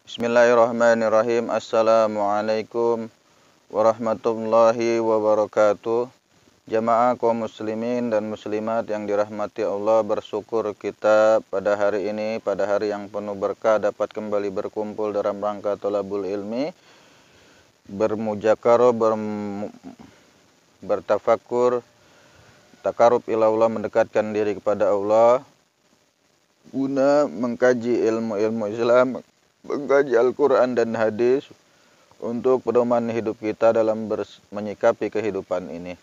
Bismillahirrahmanirrahim. Assalamualaikum warahmatullahi wabarakatuh. Jamaah kaum muslimin dan muslimat yang dirahmati Allah, bersyukur kita pada hari ini, pada hari yang penuh berkah, dapat kembali berkumpul dalam rangka thalabul ilmi, bermujakarah, bertafakur, takarub ila Allah, mendekatkan diri kepada Allah, guna mengkaji ilmu-ilmu Islam, mengkaji Al-Quran dan hadis untuk pedoman hidup kita dalam menyikapi kehidupan ini.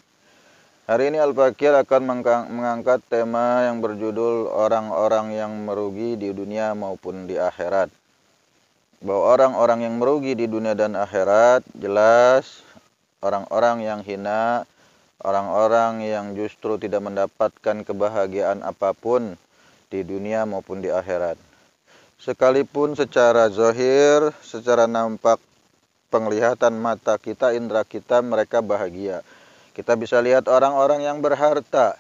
Hari ini Al-Fakir akan mengangkat tema yang berjudul orang-orang yang merugi di dunia maupun di akhirat. Bahwa orang-orang yang merugi di dunia dan akhirat jelas orang-orang yang hina, orang-orang yang justru tidak mendapatkan kebahagiaan apapun di dunia maupun di akhirat. Sekalipun secara zahir, secara nampak penglihatan mata kita, indera kita, mereka bahagia. Kita bisa lihat orang-orang yang berharta,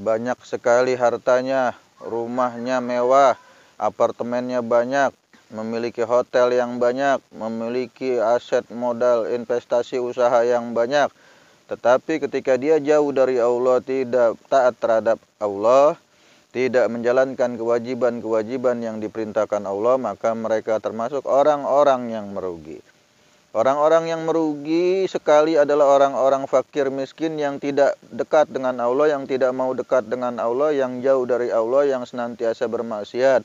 banyak sekali hartanya, rumahnya mewah, apartemennya banyak, memiliki hotel yang banyak, memiliki aset modal investasi usaha yang banyak. Tetapi ketika dia jauh dari Allah, tidak taat terhadap Allah, tidak menjalankan kewajiban-kewajiban yang diperintahkan Allah, maka mereka termasuk orang-orang yang merugi. Orang-orang yang merugi sekali adalah orang-orang fakir miskin yang tidak dekat dengan Allah, yang tidak mau dekat dengan Allah, yang jauh dari Allah, yang senantiasa bermaksiat.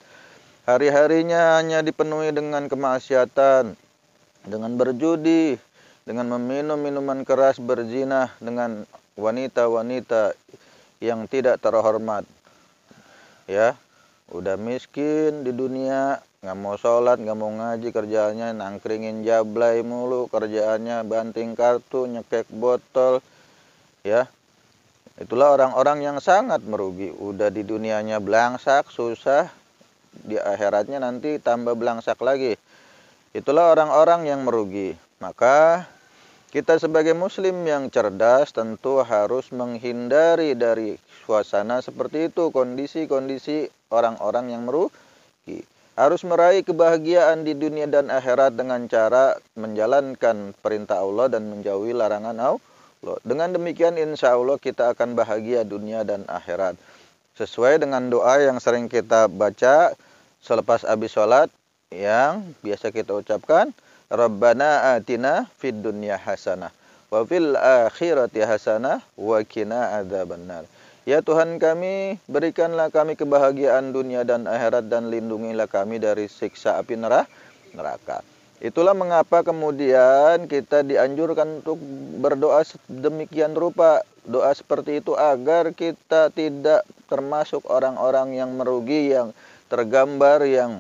Hari-harinya hanya dipenuhi dengan kemaksiatan, dengan berjudi, dengan meminum minuman keras, berzina dengan wanita-wanita yang tidak terhormat. Ya, udah miskin di dunia, nggak mau sholat, nggak mau ngaji, kerjaannya nangkringin jablay mulu, kerjaannya banting kartu, nyekek botol, ya. Itulah orang-orang yang sangat merugi. Udah di dunianya belangsak, susah, di akhiratnya nanti tambah belangsak lagi. Itulah orang-orang yang merugi. Maka kita sebagai muslim yang cerdas tentu harus menghindari dari suasana seperti itu, kondisi-kondisi orang-orang yang merugi. Harus meraih kebahagiaan di dunia dan akhirat dengan cara menjalankan perintah Allah dan menjauhi larangan Allah. Dengan demikian insya Allah kita akan bahagia dunia dan akhirat. Sesuai dengan doa yang sering kita baca selepas habis sholat, yang biasa kita ucapkan, Rabbana atina fid dunya hasanah wa fil akhirati hasanah wa qina adzabannar. Ya Tuhan kami, berikanlah kami kebahagiaan dunia dan akhirat dan lindungilah kami dari siksa api neraka. Itulah mengapa kemudian kita dianjurkan untuk berdoa demikian rupa, doa seperti itu agar kita tidak termasuk orang-orang yang merugi, yang tergambar yang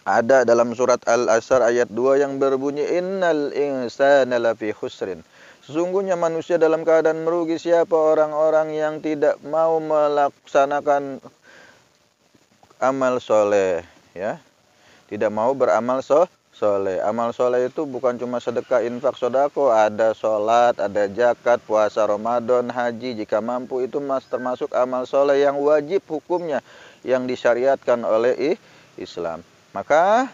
ada dalam surat Al-Asr ayat 2 yang berbunyi innal insana lafi khusrin. Sesungguhnya manusia dalam keadaan merugi. Siapa orang-orang yang tidak mau melaksanakan amal soleh, ya, tidak mau beramal soleh. Amal soleh itu bukan cuma sedekah, infak, sodako, ada sholat, ada zakat, puasa Ramadan, haji jika mampu, itu termasuk amal soleh yang wajib hukumnya, yang disyariatkan oleh Islam. Maka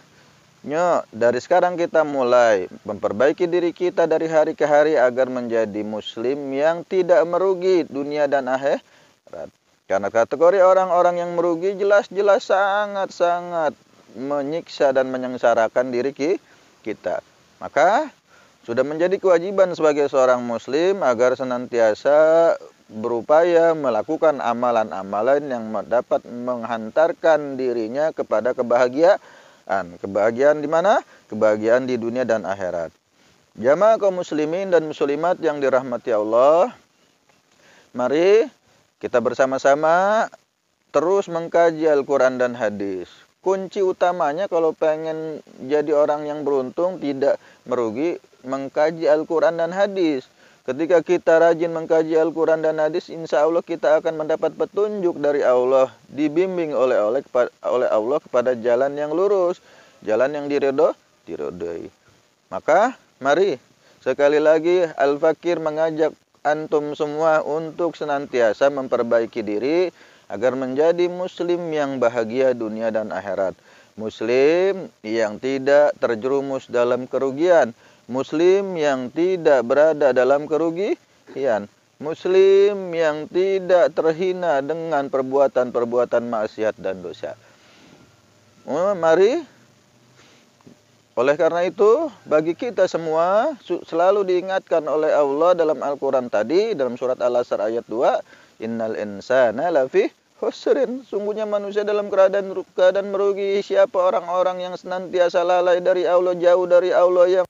dari sekarang kita mulai memperbaiki diri kita dari hari ke hari agar menjadi muslim yang tidak merugi dunia dan akhirat. Karena kategori orang-orang yang merugi jelas-jelas sangat-sangat menyiksa dan menyengsarakan diri kita. Maka sudah menjadi kewajiban sebagai seorang muslim agar senantiasa berupaya melakukan amalan-amalan yang dapat menghantarkan dirinya kepada kebahagiaan. Kebahagiaan di mana? Kebahagiaan di dunia dan akhirat. Jamaah kaum muslimin dan muslimat yang dirahmati Allah, mari kita bersama-sama terus mengkaji Al-Quran dan hadis. Kunci utamanya kalau pengen jadi orang yang beruntung, tidak merugi, mengkaji Al-Quran dan hadis. Ketika kita rajin mengkaji Al-Quran dan hadis, insya Allah kita akan mendapat petunjuk dari Allah, dibimbing oleh Allah kepada jalan yang lurus, jalan yang diridhoi. Maka mari sekali lagi Al-Fakir mengajak antum semua untuk senantiasa memperbaiki diri agar menjadi muslim yang bahagia dunia dan akhirat. Muslim yang tidak terjerumus dalam kerugian. Muslim yang tidak berada dalam kerugian. Muslim yang tidak terhina dengan perbuatan-perbuatan maksiat dan dosa. Mari, oleh karena itu, bagi kita semua selalu diingatkan oleh Allah dalam Al-Quran tadi, dalam surat Al-Asr ayat 2, Innal insana lafi khusrin. Sungguhnya manusia dalam keadaan merugi. Siapa orang-orang yang senantiasa lalai dari Allah, jauh dari Allah, yang